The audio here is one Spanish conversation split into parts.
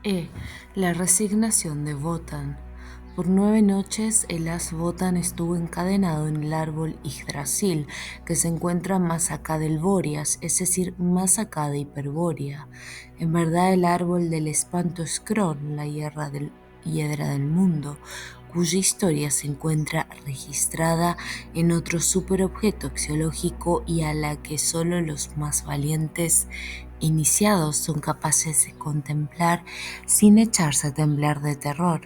E. La resignación de Wotan. Por 9 noches el as Wotan estuvo encadenado en el árbol Yggdrasil, que se encuentra más acá del Bóreas, es decir, más acá de Hiperbórea. En verdad el árbol del espanto es Kron, la hiedra del mundo, cuya historia se encuentra registrada en otro superobjeto axiológico y a la que solo los más valientes iniciados son capaces de contemplar sin echarse a temblar de terror.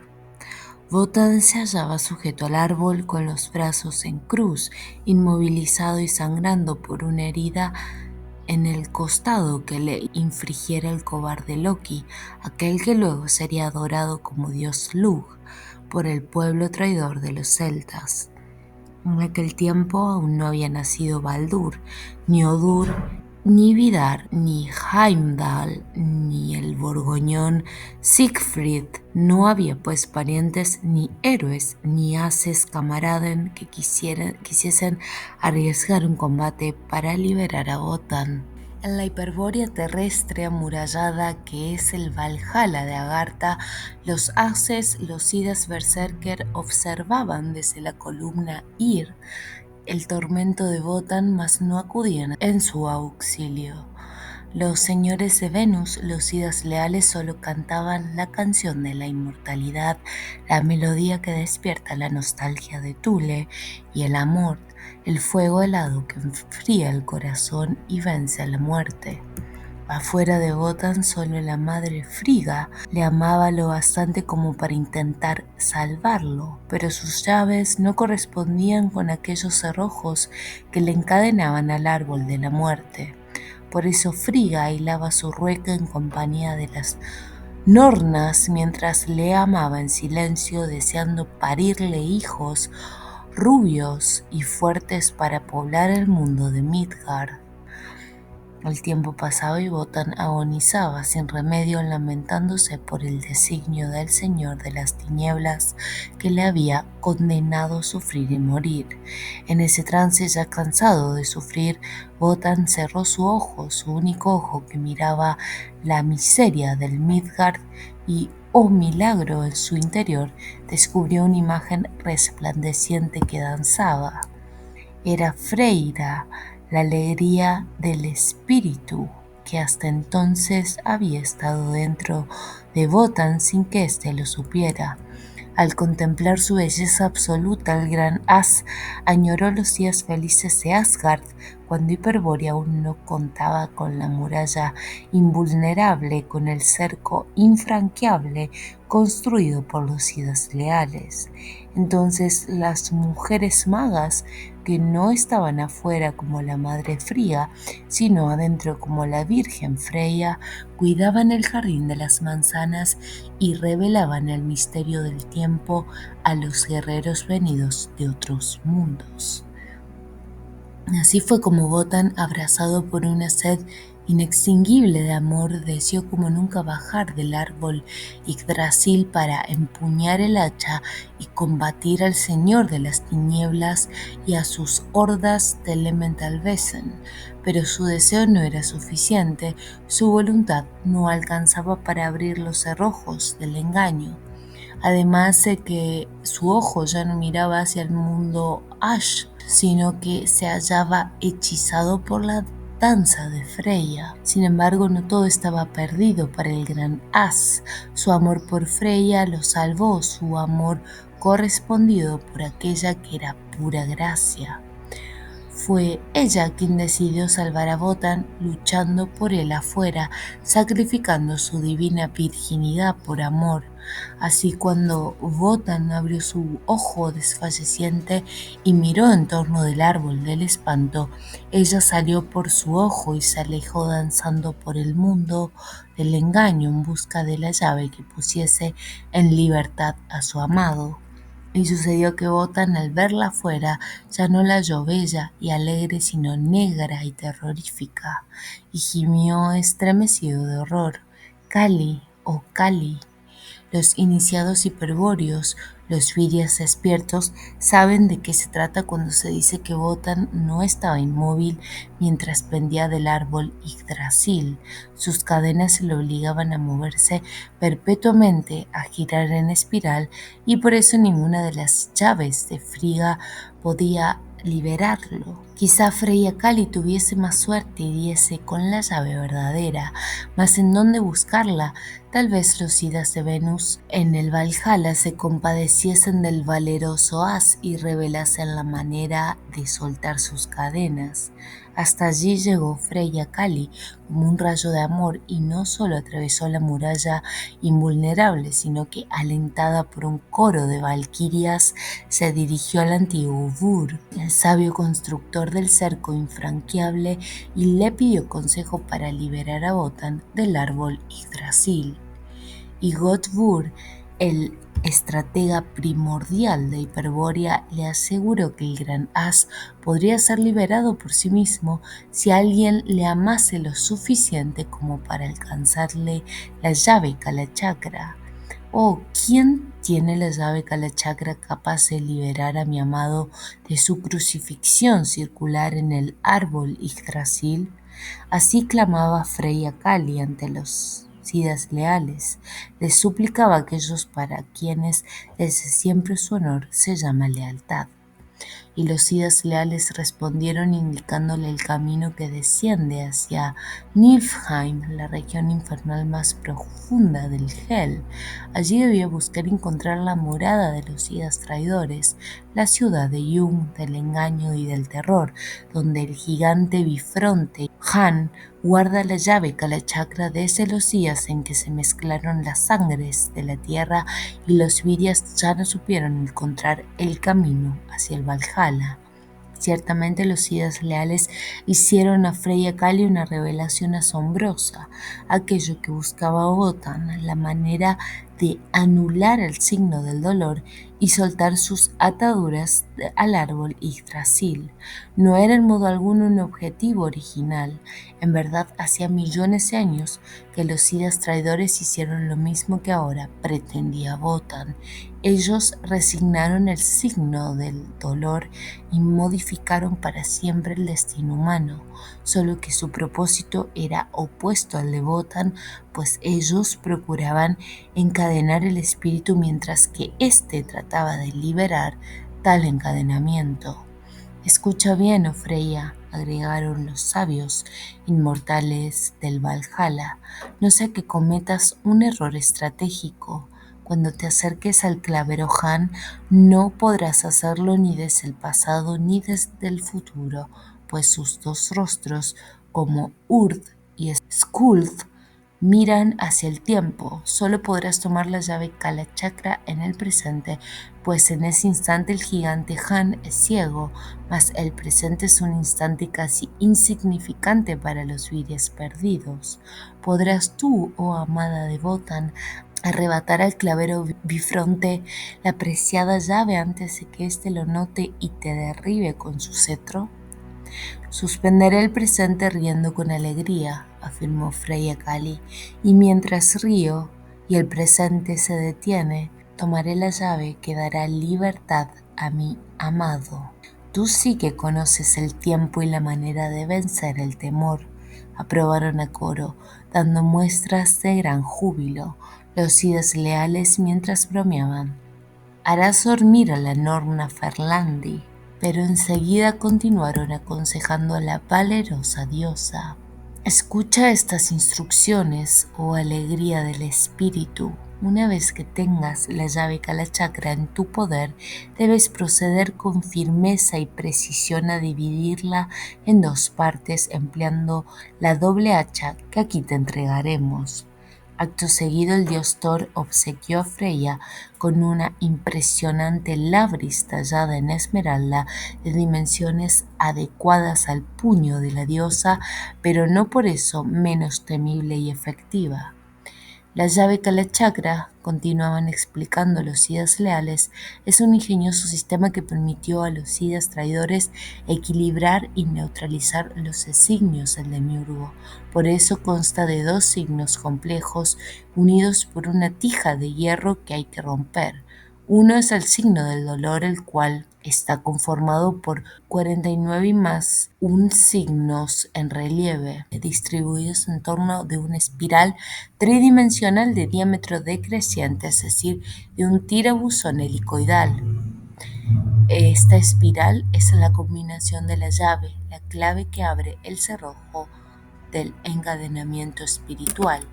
Wotan se hallaba sujeto al árbol con los brazos en cruz, inmovilizado y sangrando por una herida en el costado que le infligiera el cobarde Loki, aquel que luego sería adorado como dios Lugh por el pueblo traidor de los celtas. En aquel tiempo aún no había nacido Baldur, ni Odur, ni Vidar, ni Heimdall, ni el borgoñón Siegfried. No había pues parientes, ni héroes, ni haces camaraden que quisiesen arriesgar un combate para liberar a Wotan. En la Hiperbórea terrestre amurallada que es el Valhalla de Agartha, los Ases, los Idas Berserker observaban desde la columna Ir el tormento de Wotan, mas no acudían en su auxilio. Los señores de Venus, los Idas leales, solo cantaban la canción de la inmortalidad, la melodía que despierta la nostalgia de Thule y el amor, el fuego helado que enfría el corazón y vence a la muerte. Afuera de Wotan solo la madre Frigga le amaba lo bastante como para intentar salvarlo, pero sus llaves no correspondían con aquellos cerrojos que le encadenaban al árbol de la muerte. Por eso Frigga hilaba su rueca en compañía de las Nornas mientras le amaba en silencio, deseando parirle hijos rubios y fuertes para poblar el mundo de Midgard. El tiempo pasaba y Wotan agonizaba sin remedio, lamentándose por el designio del Señor de las Tinieblas que le había condenado a sufrir y morir. En ese trance, ya cansado de sufrir, Wotan cerró su único ojo que miraba la miseria del Midgard y, oh milagro, en su interior descubrió una imagen resplandeciente que danzaba. Era Freyra, la alegría del espíritu, que hasta entonces había estado dentro de Wotan sin que éste lo supiera. Al contemplar su belleza absoluta, el gran as añoró los días felices de Asgard, cuando Hiperbórea aún no contaba con la muralla invulnerable, con el cerco infranqueable construido por los Idas leales. Entonces las mujeres magas, que no estaban afuera como la madre Fría, sino adentro como la Virgen Freya, cuidaban el jardín de las manzanas y revelaban el misterio del tiempo a los guerreros venidos de otros mundos. Así fue como Wotan, abrazado por una sed inextinguible de amor, deseó como nunca bajar del árbol Yggdrasil para empuñar el hacha y combatir al Señor de las Tinieblas y a sus hordas de Elemental Wesen. Pero su deseo no era suficiente, su voluntad no alcanzaba para abrir los cerrojos del engaño. Además de que su ojo ya no miraba hacia el mundo Ash, sino que se hallaba hechizado por la danza de Freya. Sin embargo, no todo estaba perdido para el gran As. Su amor por Freya lo salvó, su amor correspondido por aquella que era pura gracia. Fue ella quien decidió salvar a Wotan, luchando por él afuera, sacrificando su divina virginidad por amor. Así, cuando Wotan abrió su ojo desfalleciente y miró en torno del árbol del espanto, ella salió por su ojo y se alejó danzando por el mundo del engaño en busca de la llave que pusiese en libertad a su amado. Y sucedió que Wotan, al verla afuera, ya no la halló bella y alegre, sino negra y terrorífica, y gimió estremecido de horror: «Kali, oh Kali». Los iniciados hiperbóreos, los virias despiertos, saben de qué se trata cuando se dice que Wotan no estaba inmóvil mientras pendía del árbol Yggdrasil. Sus cadenas se le obligaban a moverse perpetuamente, a girar en espiral, y por eso ninguna de las llaves de Frigga podía liberarlo. Quizá Freya Kali tuviese más suerte y diese con la llave verdadera, mas ¿en dónde buscarla? Tal vez los idas de Venus en el Valhalla se compadeciesen del valeroso as y revelasen la manera de soltar sus cadenas. Hasta allí llegó Freya Kali como un rayo de amor y no solo atravesó la muralla invulnerable, sino que alentada por un coro de valquirias se dirigió al antiguo Vur, el sabio constructor del cerco infranqueable, y le pidió consejo para liberar a Wotan del árbol Yggdrasil. Y Godvur, el estratega primordial de Hiperbórea, le aseguró que el gran as podría ser liberado por sí mismo si alguien le amase lo suficiente como para alcanzarle la llave Kalachakra. Oh, ¿quién tiene la llave Kalachakra capaz de liberar a mi amado de su crucifixión circular en el árbol Yggdrasil? Así clamaba Freya Kali ante los Sidas leales. Les suplicaba a aquellos para quienes desde siempre su honor se llama lealtad. Y los Sidas leales respondieron indicándole el camino que desciende hacia Niflheim, la región infernal más profunda del Hel. Allí debía buscar encontrar la morada de los Sidas traidores, la ciudad de Jung, del engaño y del terror, donde el gigante bifronte Han guarda la llave Kalachakra desde los días en que se mezclaron las sangres de la tierra y los Virias ya no supieron encontrar el camino hacia el Valhalla. Ciertamente los Sidas leales hicieron a Freya Kali una revelación asombrosa, aquello que buscaba Wotan, la manera de anular el signo del dolor y soltar sus ataduras al árbol Yggdrasil. No era en modo alguno un objetivo original. En verdad, hacía millones de años que los Sidas traidores hicieron lo mismo que ahora pretendía Wotan. Ellos resignaron el signo del dolor y modificaron para siempre el destino humano, solo que su propósito era opuesto al de Wotan, pues ellos procuraban encadenar el espíritu mientras que éste trataba de liberar tal encadenamiento. Escucha bien, oh Freya, agregaron los sabios inmortales del Valhalla, no sea que cometas un error estratégico. Cuando te acerques al clavero Han, no podrás hacerlo ni desde el pasado ni desde el futuro, pues sus dos rostros, como Urd y Skuld, miran hacia el tiempo. Solo podrás tomar la llave Kalachakra en el presente, pues en ese instante el gigante Han es ciego, mas el presente es un instante casi insignificante para los Virias perdidos. ¿Podrás tú, oh amada de Wotan, arrebatar al clavero bifronte la preciada llave antes de que éste lo note y te derribe con su cetro? Suspenderé el presente riendo con alegría, afirmó Freya Kali, y mientras río y el presente se detiene, tomaré la llave que dará libertad a mi amado. Tú sí que conoces el tiempo y la manera de vencer el temor, aprobaron a coro, dando muestras de gran júbilo, los idas leales mientras bromeaban. Harás dormir a la Norna Ferlandi, pero enseguida continuaron aconsejando a la valerosa diosa. Escucha estas instrucciones, oh alegría del espíritu. Una vez que tengas la llave Kalachakra en tu poder, debes proceder con firmeza y precisión a dividirla en dos partes empleando la doble hacha que aquí te entregaremos. Acto seguido, el dios Thor obsequió a Freya con una impresionante labris tallada en esmeralda de dimensiones adecuadas al puño de la diosa, pero no por eso menos temible y efectiva. La llave Kalachakra, continuaban explicando los Siddhas leales, es un ingenioso sistema que permitió a los Siddhas traidores equilibrar y neutralizar los signos del demiurgo. Por eso consta de 2 signos complejos unidos por una tija de hierro que hay que romper. Uno es el signo del dolor, el cual está conformado por 49 y más un signos en relieve, distribuidos en torno de una espiral tridimensional de diámetro decreciente, es decir, de un tirabuzón helicoidal. Esta espiral es la combinación de la llave, la clave que abre el cerrojo del encadenamiento espiritual,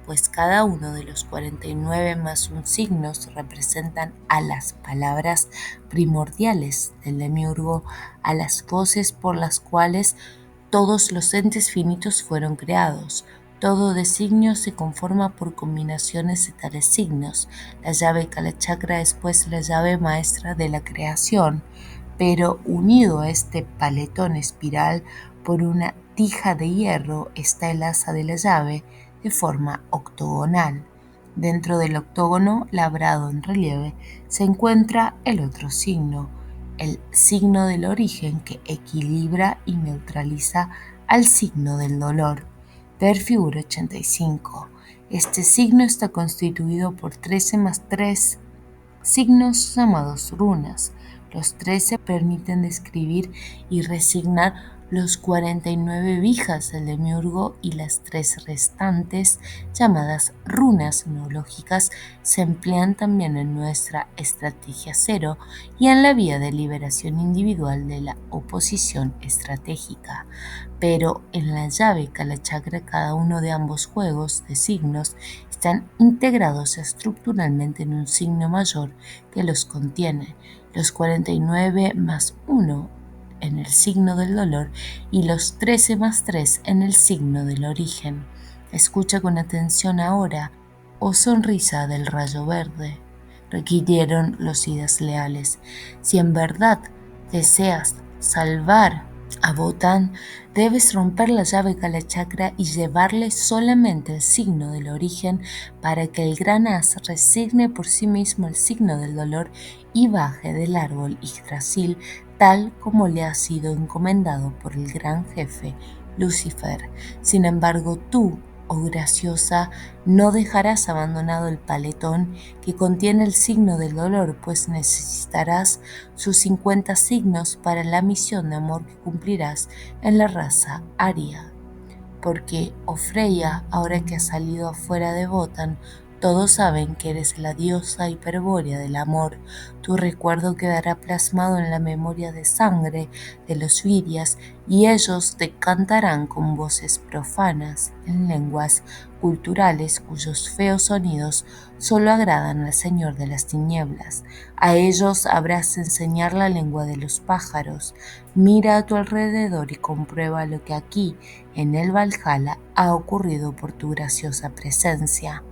pues cada uno de los 49 más un signos representan a las palabras primordiales del demiurgo, a las voces por las cuales todos los entes finitos fueron creados. Todo designio se conforma por combinaciones de tales signos. La llave Kalachakra es pues la llave maestra de la creación, pero unido a este paletón espiral por una tija de hierro está el asa de la llave de forma octogonal. Dentro del octógono, labrado en relieve, se encuentra el otro signo, el signo del origen, que equilibra y neutraliza al signo del dolor. Ver figura 85. Este signo está constituido por 13 más 3 signos llamados runas. Los 13 permiten describir y resignar los 49 vijas del demiurgo, y las 3 restantes, llamadas runas neológicas, se emplean también en nuestra estrategia cero y en la vía de liberación individual de la oposición estratégica. Pero en la llave Kalachakra cada uno de ambos juegos de signos están integrados estructuralmente en un signo mayor que los contiene, los 49 más 1 en el signo del dolor y los 13 más 3 en el signo del origen. Escucha con atención ahora, oh sonrisa del rayo verde, requirieron los Siddhas leales. Si en verdad deseas salvar a Botán, debes romper la llave Kalachakra y llevarle solamente el signo del origen para que el gran as resigne por sí mismo el signo del dolor y baje del árbol Yggdrasil, tal como le ha sido encomendado por el gran jefe Lucifer. Sin embargo, tú, oh graciosa, no dejarás abandonado el paletón que contiene el signo del dolor, pues necesitarás sus 50 signos para la misión de amor que cumplirás en la raza aria. Porque, oh Freya, ahora que has salido afuera de Botán, todos saben que eres la diosa hiperbórea del amor. Tu recuerdo quedará plasmado en la memoria de sangre de los virias, y ellos te cantarán con voces profanas, en lenguas culturales cuyos feos sonidos solo agradan al Señor de las tinieblas. A ellos habrás de enseñar la lengua de los pájaros. Mira a tu alrededor y comprueba lo que aquí, en el Valhalla, ha ocurrido por tu graciosa presencia.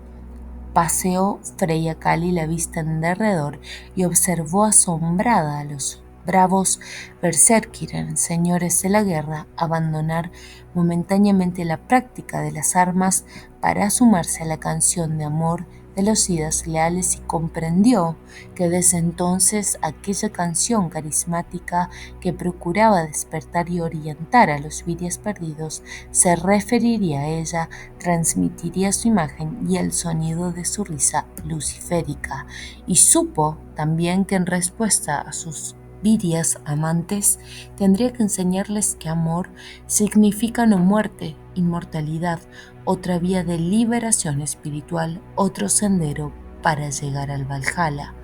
Paseó Freya Kali la vista en derredor y observó asombrada a los bravos berserkiren, señores de la guerra, abandonar momentáneamente la práctica de las armas para sumarse a la canción de amor de los Siddhas leales, y comprendió que desde entonces aquella canción carismática que procuraba despertar y orientar a los virias perdidos se referiría a ella, transmitiría su imagen y el sonido de su risa luciférica, y supo también que en respuesta a sus virias amantes tendría que enseñarles que amor significa no muerte, inmortalidad, otra vía de liberación espiritual, otro sendero para llegar al Valhalla.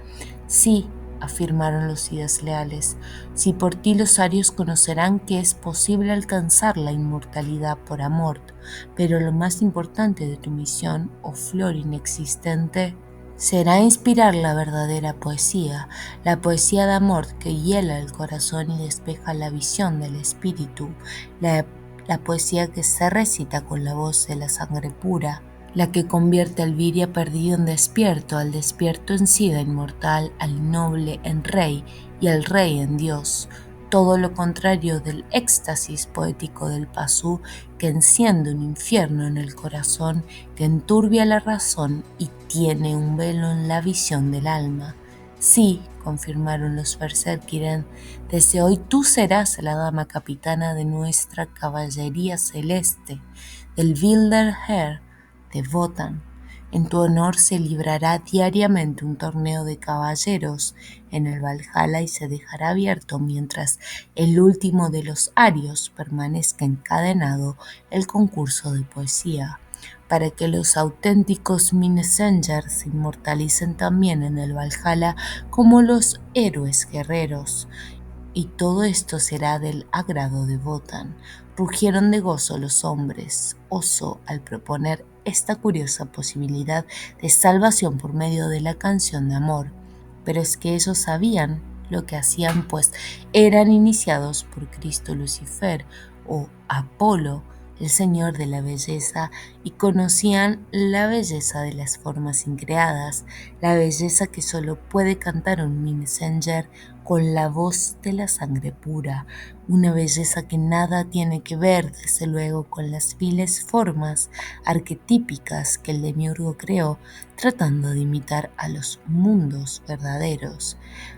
Sí, afirmaron los Siddhas leales, si por ti los arios conocerán que es posible alcanzar la inmortalidad por amor, pero lo más importante de tu misión, oh flor inexistente, será inspirar la verdadera poesía, la poesía de amor que hiela el corazón y despeja la visión del espíritu, la poesía que se recita con la voz de la sangre pura, la que convierte al viria perdido en despierto, al despierto en sida inmortal, al noble en rey y al rey en Dios. todo lo contrario del éxtasis poético del Pasú, que enciende un infierno en el corazón, que enturbia la razón y tiene un velo en la visión del alma. Sí, confirmaron los Berserkiren, desde hoy tú serás la dama capitana de nuestra caballería celeste, del Wilder Heer de Wotan. En tu honor se librará diariamente un torneo de caballeros en el Valhalla y se dejará abierto mientras el último de los arios permanezca encadenado el concurso de poesía, para que los auténticos Minnesengers se inmortalicen también en el Valhalla como los héroes guerreros. Y todo esto será del agrado de Wotan. Rugieron de gozo los hombres oso al proponer esta curiosa posibilidad de salvación por medio de la canción de amor. Pero es que ellos sabían lo que hacían, pues eran iniciados por Cristo Lucifer o Apolo, el señor de la belleza, y conocían la belleza de las formas increadas, la belleza que solo puede cantar un Minnesänger con la voz de la sangre pura, una belleza que nada tiene que ver, desde luego, con las viles formas arquetípicas que el demiurgo creó, tratando de imitar a los mundos verdaderos.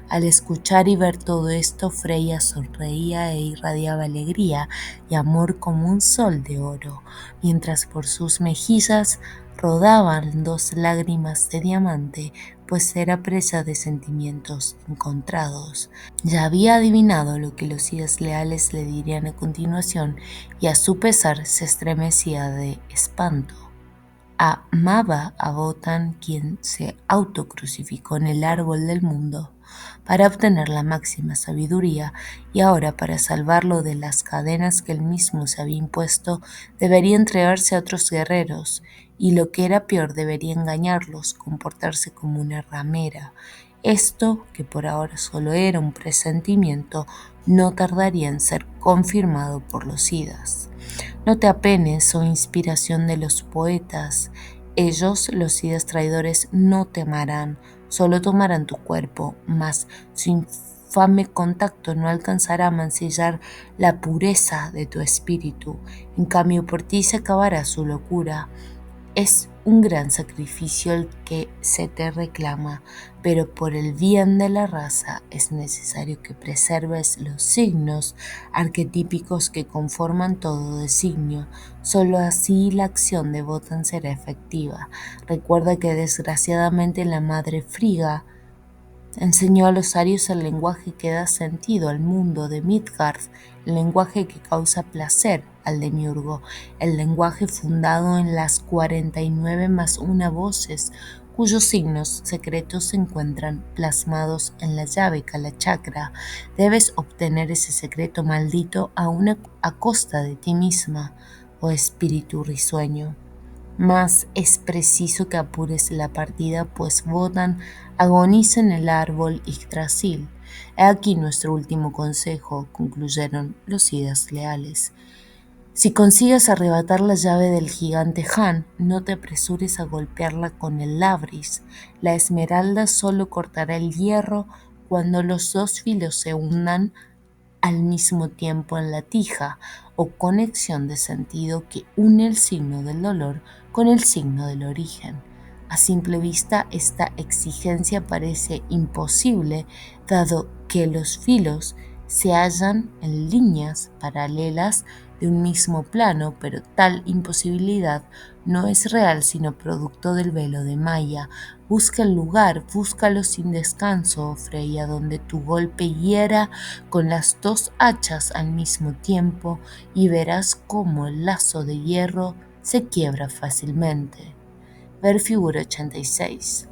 Al escuchar y ver todo esto, Freya sonreía e irradiaba alegría y amor como un sol de oro, mientras por sus mejillas rodaban 2 lágrimas de diamante, pues era presa de sentimientos encontrados. Ya había adivinado lo que los Idas leales le dirían a continuación y a su pesar se estremecía de espanto. Amaba a Wotan, quien se autocrucificó en el árbol del mundo para obtener la máxima sabiduría, y ahora, para salvarlo de las cadenas que él mismo se había impuesto, debería entregarse a otros guerreros, y lo que era peor, debería engañarlos, comportarse como una ramera. Esto, que por ahora solo era un presentimiento, no tardaría en ser confirmado por los Idas. No te apenes, oh inspiración de los poetas. Ellos, los Idas traidores, no te amarán, solo tomarán tu cuerpo, mas su infame contacto no alcanzará a mancillar la pureza de tu espíritu. En cambio, por ti se acabará su locura. Es un gran sacrificio el que se te reclama, pero por el bien de la raza es necesario que preserves los signos arquetípicos que conforman todo designio. Solo así la acción de Wotan será efectiva. Recuerda que desgraciadamente la madre Frigga enseñó a los arios el lenguaje que da sentido al mundo de Midgard, el lenguaje que causa placer al demiurgo, el lenguaje fundado en las 49 más una voces, cuyos signos secretos se encuentran plasmados en la llave Kalachakra. Debes obtener ese secreto maldito a costa de ti misma, oh espíritu risueño. Mas es preciso que apures la partida, pues Wotan agoniza en el árbol Yggdrasil. He aquí nuestro último consejo, concluyeron los Idas leales. Si consigues arrebatar la llave del gigante Han, no te apresures a golpearla con el labris. La esmeralda solo cortará el hierro cuando los 2 filos se hundan al mismo tiempo en la tija, o conexión de sentido que une el signo del dolor con el signo del origen. A simple vista, esta exigencia parece imposible, dado que los filos se hallan en líneas paralelas de un mismo plano, pero tal imposibilidad no es real sino producto del velo de Maya. Busca el lugar, búscalo sin descanso, oh Freya, donde tu golpe hiera con las 2 hachas al mismo tiempo, y verás cómo el lazo de hierro se quiebra fácilmente. Ver figura 86.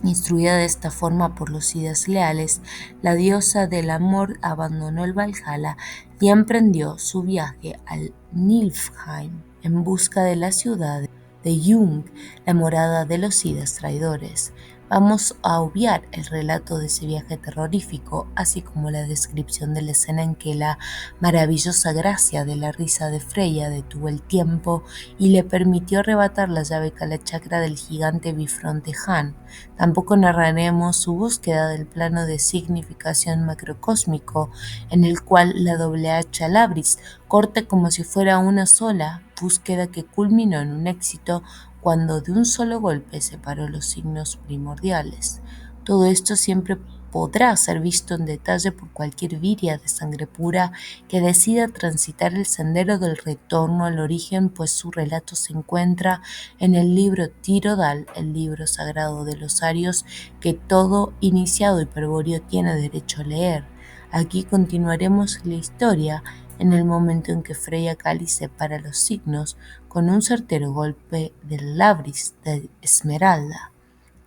Instruida de esta forma por los Idas leales, la diosa del amor abandonó el Valhalla y emprendió su viaje al Niflheim en busca de la ciudad de Jung, la morada de los Idas traidores. Vamos a obviar el relato de ese viaje terrorífico, así como la descripción de la escena en que la maravillosa gracia de la risa de Freya detuvo el tiempo y le permitió arrebatar la llave Kalachakra del gigante bifronte Han. Tampoco narraremos su búsqueda del plano de significación macrocósmico, en el cual la doble H Alabris corta como si fuera una sola búsqueda que culminó en un éxito cuando de un solo golpe separó los signos primordiales. Todo esto siempre podrá ser visto en detalle por cualquier viria de sangre pura que decida transitar el sendero del retorno al origen, pues su relato se encuentra en el libro Tirodal, el libro sagrado de los arios que todo iniciado hiperbóreo tiene derecho a leer. Aquí continuaremos la historia en el momento en que Freya Kali separa los signos con un certero golpe del Labris de Esmeralda.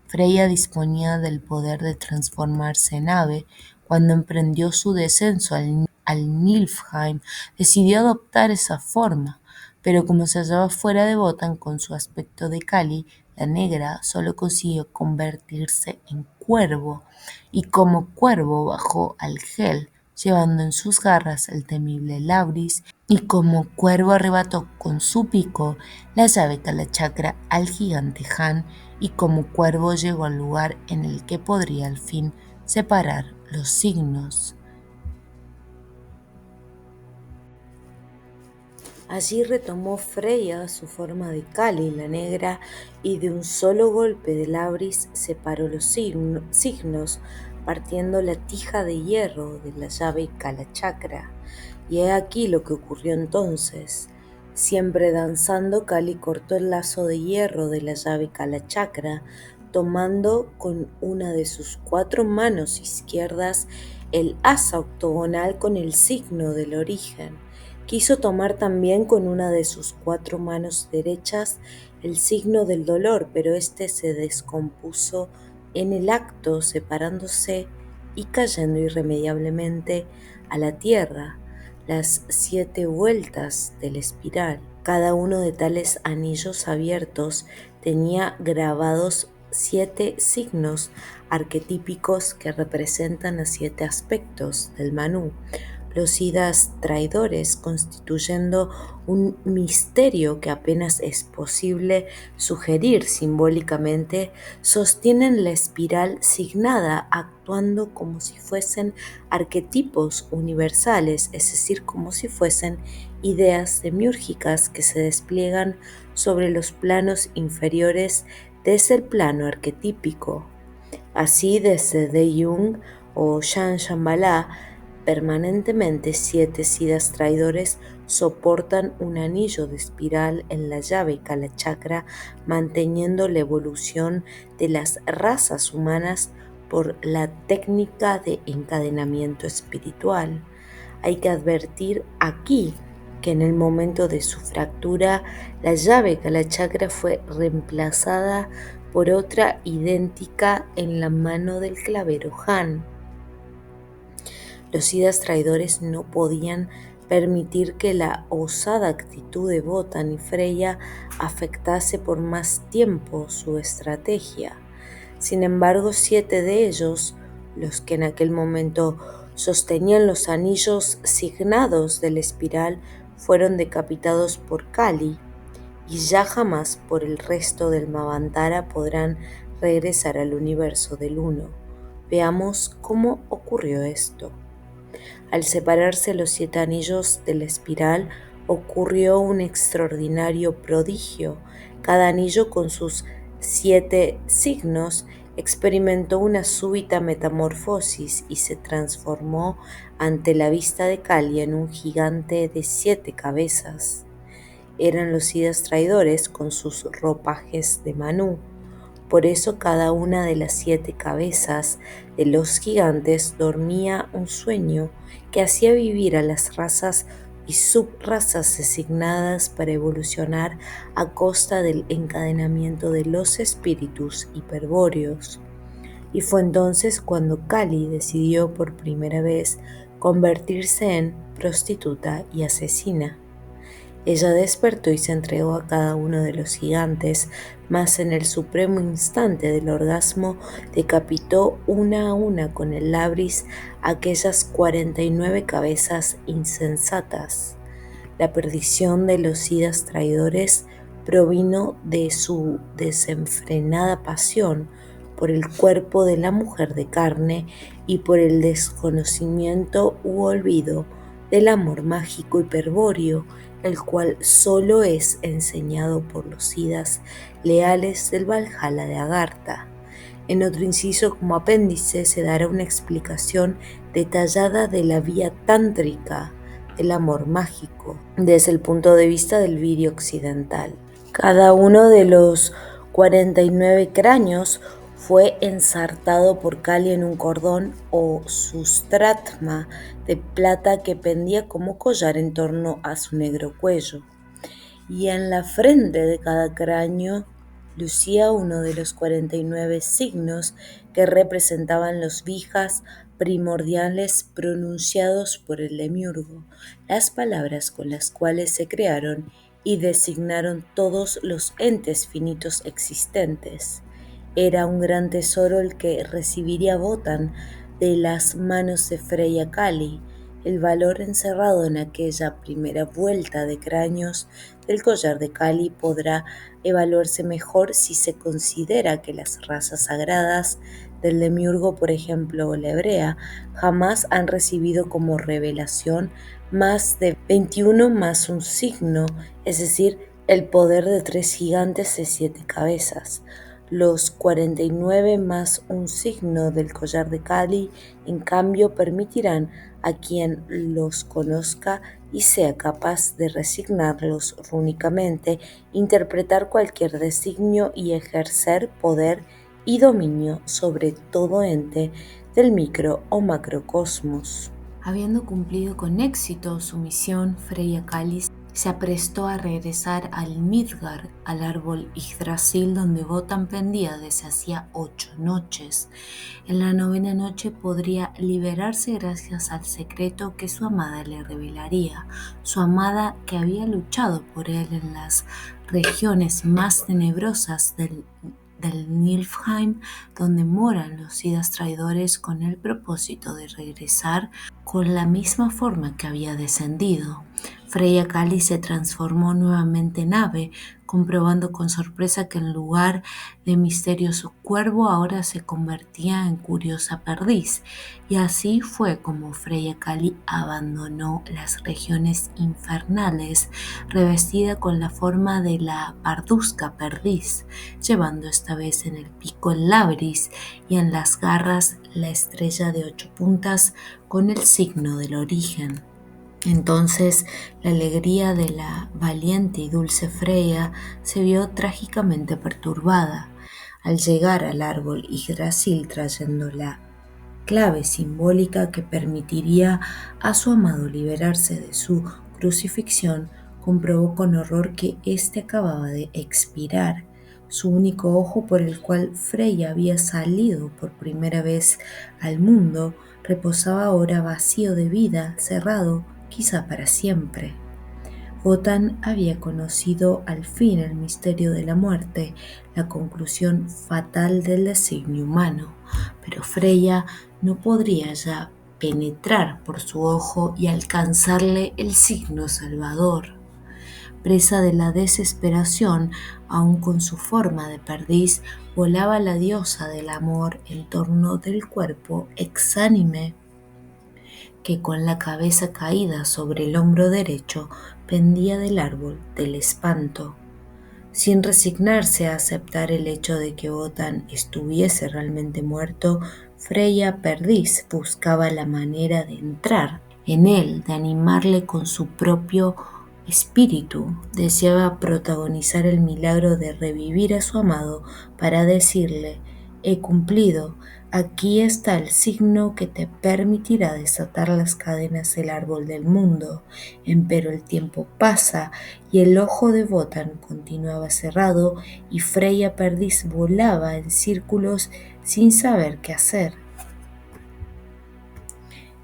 Freya disponía del poder de transformarse en ave. Cuando emprendió su descenso al Niflheim, decidió adoptar esa forma, pero como se hallaba fuera de Votann con su aspecto de Kali, la negra solo consiguió convertirse en cuervo, y como cuervo bajó al Hel, llevando en sus garras el temible Labris, y como cuervo arrebató con su pico la llave Kalachakra al gigante Han, y como cuervo llegó al lugar en el que podría al fin separar los signos. Allí retomó Freya su forma de Kali, la negra, y de un solo golpe de Labris separó los signos, partiendo la tija de hierro de la llave Kalachakra. Y he aquí lo que ocurrió entonces. Siempre danzando, Kali cortó el lazo de hierro de la llave Kalachakra, tomando con una de sus 4 manos izquierdas el asa octogonal con el signo del origen. Quiso tomar también con una de sus 4 manos derechas el signo del dolor, pero éste se descompuso en el acto, separándose y cayendo irremediablemente a la tierra. Las 7 vueltas de la espiral. Cada uno de tales anillos abiertos tenía grabados 7 signos arquetípicos que representan a 7 aspectos del Manú, los Idas traidores, constituyendo un misterio que apenas es posible sugerir simbólicamente, sostienen la espiral signada, actuando como si fuesen arquetipos universales, es decir, como si fuesen ideas demiúrgicas que se despliegan sobre los planos inferiores desde el plano arquetípico. Así, desde De Jung o Jean Shambhala, permanentemente 7 siddhas traidores soportan un anillo de espiral en la llave Kalachakra, manteniendo la evolución de las razas humanas por la técnica de encadenamiento espiritual. Hay que advertir aquí que en el momento de su fractura, la llave Kalachakra fue reemplazada por otra idéntica en la mano del clavero Han. Los siddhas traidores no podían permitir que la osada actitud de Votann y Freya afectase por más tiempo su estrategia. Sin embargo, 7 de ellos, los que en aquel momento sostenían los anillos signados de la espiral, fueron decapitados por Kali, y ya jamás por el resto del Mavantara podrán regresar al universo del Uno. Veamos cómo ocurrió esto. Al separarse los 7 anillos de la espiral, ocurrió un extraordinario prodigio. Cada anillo, con sus 7 signos, experimentó una súbita metamorfosis y se transformó ante la vista de Kali en un gigante de 7 cabezas. Eran los siddhas traidores con sus ropajes de Manú. Por eso cada una de las 7 cabezas de los gigantes dormía un sueño que hacía vivir a las razas y subrazas designadas para evolucionar a costa del encadenamiento de los espíritus hiperbóreos. Y fue entonces cuando Kali decidió por primera vez convertirse en prostituta y asesina. Ella despertó y se entregó a cada uno de los gigantes, mas en el supremo instante del orgasmo decapitó una a una con el labris aquellas 49 cabezas insensatas. La perdición de los idas traidores provino de su desenfrenada pasión por el cuerpo de la mujer de carne y por el desconocimiento u olvido del amor mágico hiperbóreo, el cual sólo es enseñado por los idas leales del Valhalla de Agartha. En otro inciso, como apéndice, se dará una explicación detallada de la vía tántrica del amor mágico desde el punto de vista del Virio occidental. Cada uno de los 49 cráneos fue ensartado por Kali en un cordón o sustratma de plata que pendía como collar en torno a su negro cuello, y en la frente de cada cráneo lucía uno de los 49 signos que representaban los vijas primordiales pronunciados por el demiurgo, las palabras con las cuales se crearon y designaron todos los entes finitos existentes. Era un gran tesoro el que recibiría Wotan de las manos de Freya Kali. El valor encerrado en aquella primera vuelta de cráneos del collar de Kali podrá evaluarse mejor si se considera que las razas sagradas del demiurgo, por ejemplo la hebrea, jamás han recibido como revelación más de 21 más un signo, es decir, el poder de 3 gigantes de 7 cabezas. Los 49 más un signo del collar de Kali, en cambio, permitirán a quien los conozca y sea capaz de resignarlos rúnicamente, interpretar cualquier designio y ejercer poder y dominio sobre todo ente del micro o macrocosmos. Habiendo cumplido con éxito su misión, Freya Kali se aprestó a regresar al Midgard, al árbol Yggdrasil donde Wotan pendía desde hacía 8 noches. En la 9ª noche podría liberarse gracias al secreto que su amada le revelaría, su amada que había luchado por él en las regiones más tenebrosas del Niflheim, donde moran los idas traidores con el propósito de regresar con la misma forma que había descendido. Freya Kali se transformó nuevamente en ave, comprobando con sorpresa que en lugar de misterioso cuervo ahora se convertía en curiosa perdiz, y así fue como Freya Kali abandonó las regiones infernales, revestida con la forma de la parduzca perdiz, llevando esta vez en el pico el labris y en las garras la estrella de 8 puntas con el signo del origen. Entonces la alegría de la valiente y dulce Freya se vio trágicamente perturbada. Al llegar al árbol Yggdrasil trayendo la clave simbólica que permitiría a su amado liberarse de su crucifixión, comprobó con horror que éste acababa de expirar. Su único ojo, por el cual Freya había salido por primera vez al mundo, reposaba ahora vacío de vida, cerrado quizá para siempre. Wotan había conocido al fin el misterio de la muerte, la conclusión fatal del designio humano, pero Freya no podría ya penetrar por su ojo y alcanzarle el signo salvador. Presa de la desesperación, aun con su forma de perdiz, volaba la diosa del amor en torno del cuerpo exánime que con la cabeza caída sobre el hombro derecho pendía del árbol del espanto. Sin resignarse a aceptar el hecho de que Wotan estuviese realmente muerto, Freya Perdiz buscaba la manera de entrar en él, de animarle con su propio espíritu. Deseaba protagonizar el milagro de revivir a su amado para decirle: he cumplido. Aquí está el signo que te permitirá desatar las cadenas del árbol del mundo. Empero el tiempo pasa y el ojo de Wotan continuaba cerrado y Freya Perdiz volaba en círculos sin saber qué hacer.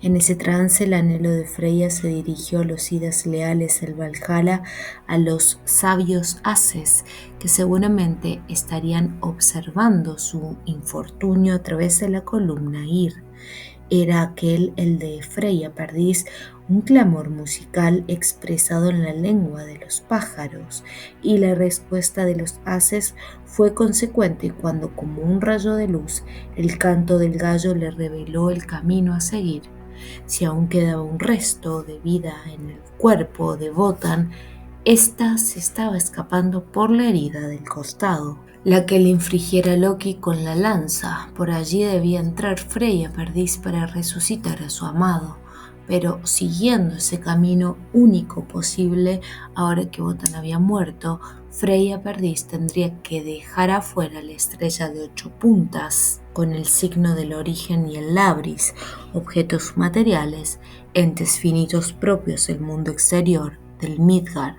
En ese trance, el anhelo de Freya se dirigió a los idas leales del Valhalla, a los sabios haces, que seguramente estarían observando su infortunio a través de la columna Ir. Era aquel el de Freya Perdiz, un clamor musical expresado en la lengua de los pájaros, y la respuesta de los haces fue consecuente cuando, como un rayo de luz, el canto del gallo le reveló el camino a seguir. Si aún quedaba un resto de vida en el cuerpo de Wotan, ésta se estaba escapando por la herida del costado, la que le infligiera Loki con la lanza. Por allí debía entrar Freya Perdiz para resucitar a su amado, pero siguiendo ese camino único posible, ahora que Wotan había muerto, Freya Perdiz tendría que dejar afuera la estrella de 8 puntas, con el signo del origen y el labris, objetos materiales, entes finitos propios del mundo exterior, del Midgard.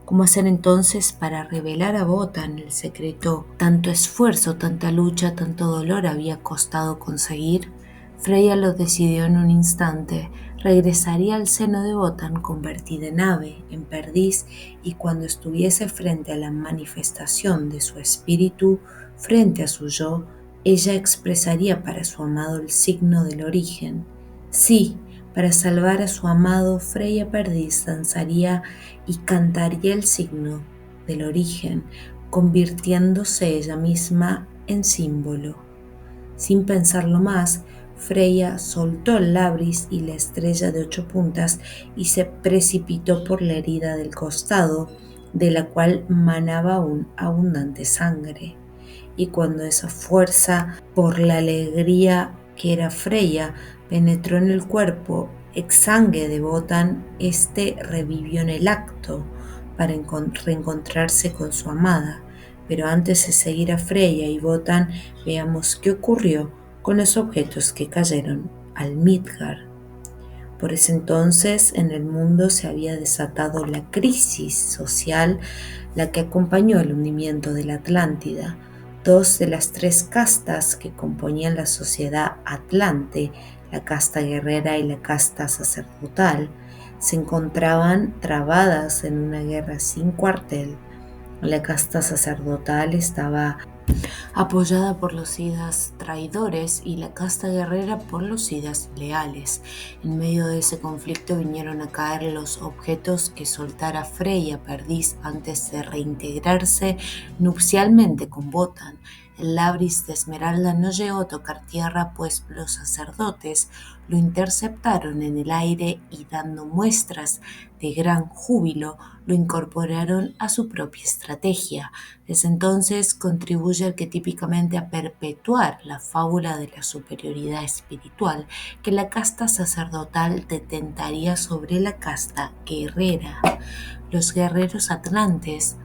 ¿Cómo hacer entonces para revelar a Wotan el secreto? Tanto esfuerzo, tanta lucha, tanto dolor había costado conseguir. Freya lo decidió en un instante. Regresaría al seno de Wotan convertida en ave, en perdiz, y cuando estuviese frente a la manifestación de su espíritu, frente a su yo, ella expresaría para su amado el signo del origen. Sí, para salvar a su amado, Freya Perdiz danzaría y cantaría el signo del origen, convirtiéndose ella misma en símbolo. Sin pensarlo más, Freya soltó el labris y la estrella de 8 puntas y se precipitó por la herida del costado, de la cual manaba aún abundante sangre. Y cuando esa fuerza, por la alegría que era Freya, penetró en el cuerpo exsangue de Wotan, este revivió en el acto para reencontrarse con su amada. Pero antes de seguir a Freya y Wotan, veamos qué ocurrió con los objetos que cayeron al Midgard. Por ese entonces en el mundo se había desatado la crisis social, la que acompañó el hundimiento de la Atlántida. 2 de las 3 castas que componían la sociedad atlante, la casta guerrera y la casta sacerdotal, se encontraban trabadas en una guerra sin cuartel. La casta sacerdotal estaba apoyada por los idas traidores y la casta guerrera por los idas leales. En medio de ese conflicto vinieron a caer los objetos que soltara Freya Perdiz antes de reintegrarse nupcialmente con Wotan. El labris de Esmeralda no llegó a tocar tierra, pues los sacerdotes lo interceptaron en el aire y, dando muestras de gran júbilo, lo incorporaron a su propia estrategia. Desde entonces contribuye arquetípicamente a perpetuar la fábula de la superioridad espiritual que la casta sacerdotal detentaría sobre la casta guerrera. Los guerreros atlantes,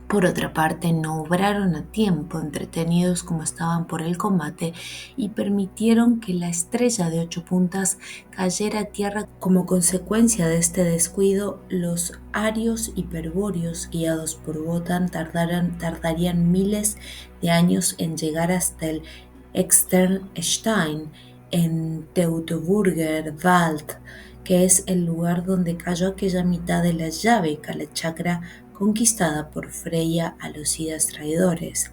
por otra parte, no obraron a tiempo, entretenidos como estaban por el combate, y permitieron que la estrella de 8 puntas cayera a tierra. Como consecuencia de este descuido, los arios hiperbóreos, guiados por Wotan, tardarían miles de años en llegar hasta el Externstein, en Teutoburger Wald, que es el lugar donde cayó aquella mitad de la llave Kalachakra conquistada por Freya a los idas traidores.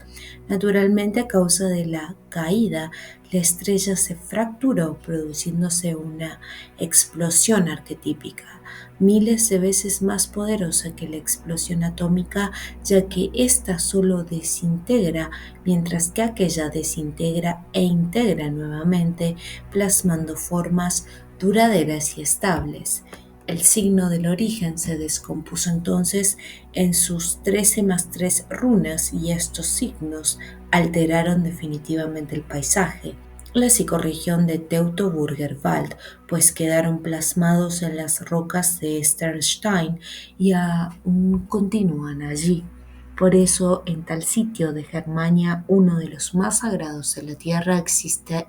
Naturalmente, a causa de la caída, la estrella se fracturó, produciéndose una explosión arquetípica, miles de veces más poderosa que la explosión atómica, ya que ésta solo desintegra, mientras que aquella desintegra e integra nuevamente, plasmando formas duraderas y estables. El signo del origen se descompuso entonces en sus 13+3 runas, y estos signos alteraron definitivamente el paisaje, la psicorregión de Teutoburger Wald, pues quedaron plasmados en las rocas de Sternstein y aún continúan allí. Por eso, en tal sitio de Germania, uno de los más sagrados de la tierra,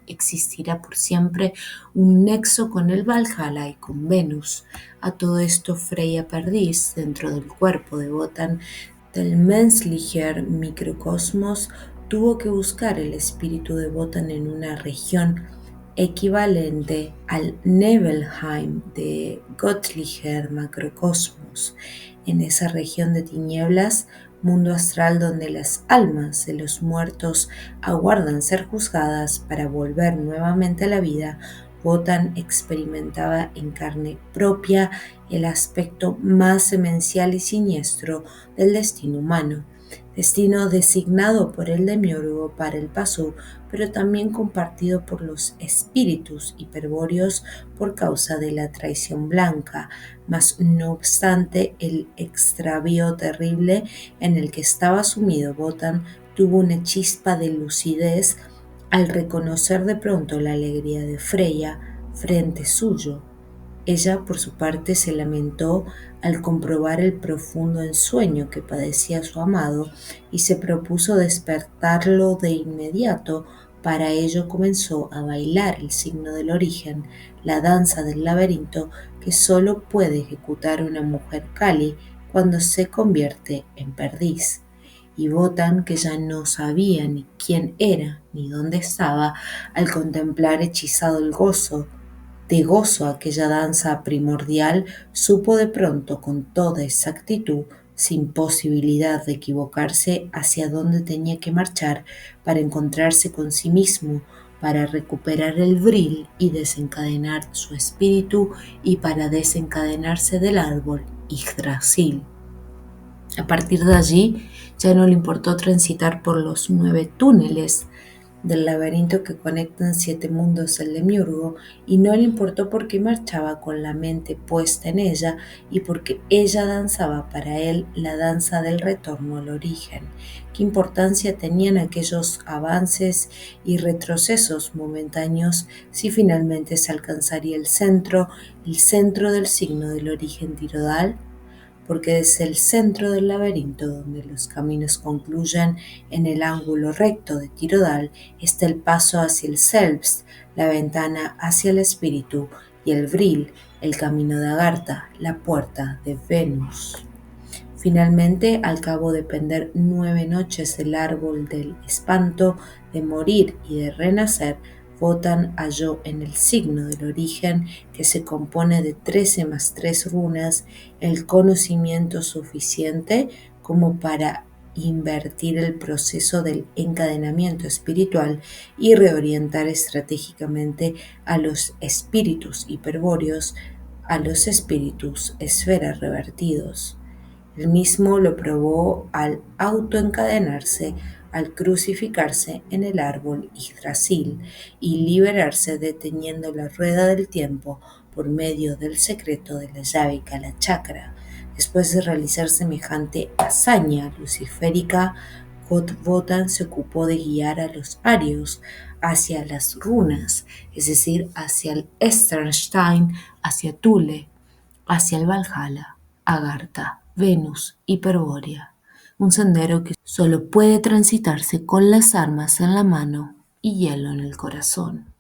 existirá por siempre un nexo con el Valhalla y con Venus. A todo esto, Freya Perdiz, dentro del cuerpo de Wotan, del Menslicher microcosmos, tuvo que buscar el espíritu de Wotan en una región equivalente al Nebelheim de Göttlicher Macrocosmos, en esa región de tinieblas, mundo astral donde las almas de los muertos aguardan ser juzgadas para volver nuevamente a la vida. Wotan experimentaba en carne propia el aspecto más demencial y siniestro del destino humano, destino designado por el demiurgo para el Pasú, pero también compartido por los espíritus hiperbóreos por causa de la traición blanca. Mas no obstante el extravío terrible en el que estaba sumido, Wotan tuvo una chispa de lucidez al reconocer de pronto la alegría de Freya frente suyo. Ella, por su parte, se lamentó al comprobar el profundo ensueño que padecía su amado y se propuso despertarlo de inmediato. Para ello comenzó a bailar el signo del origen, la danza del laberinto que solo puede ejecutar una mujer Kali cuando se convierte en perdiz. Y Wotan, que ya no sabía ni quién era ni dónde estaba, al contemplar hechizado el gozo de gozo aquella danza primordial, supo de pronto con toda exactitud, sin posibilidad de equivocarse, hacia dónde tenía que marchar para encontrarse con sí mismo, para recuperar el vril y desencadenar su espíritu, y para desencadenarse del árbol Yggdrasil. A partir de allí ya no le importó transitar por los 9 túneles del laberinto que conectan 7 mundos del demiurgo, y no le importó porque marchaba con la mente puesta en ella y porque ella danzaba para él la danza del retorno al origen. ¿Qué importancia tenían aquellos avances y retrocesos momentáneos si finalmente se alcanzaría el centro del signo del origen tirodal? Porque desde el centro del laberinto, donde los caminos concluyen en el ángulo recto de Tirodal, está el paso hacia el Selbst, la ventana hacia el espíritu, y el Vril, el camino de Agartha, la puerta de Venus. Finalmente, al cabo de pender 9 noches del árbol del espanto, de morir y de renacer, Wotan halló en el signo del origen, que se compone de 13 más 3 runas, el conocimiento suficiente como para invertir el proceso del encadenamiento espiritual y reorientar estratégicamente a los espíritus hiperbóreos, a los espíritus esferas revertidos. El mismo lo probó al autoencadenarse, al crucificarse en el árbol Yggdrasil y liberarse deteniendo la rueda del tiempo por medio del secreto de la llave Kalachakra. Después de realizar semejante hazaña luciférica, Wotan se ocupó de guiar a los arios hacia las runas, es decir, hacia el Sternstein, hacia Thule, hacia el Valhalla, Agartha, Venus, Hiperbórea, un sendero que solo puede transitarse con las armas en la mano y hielo en el corazón.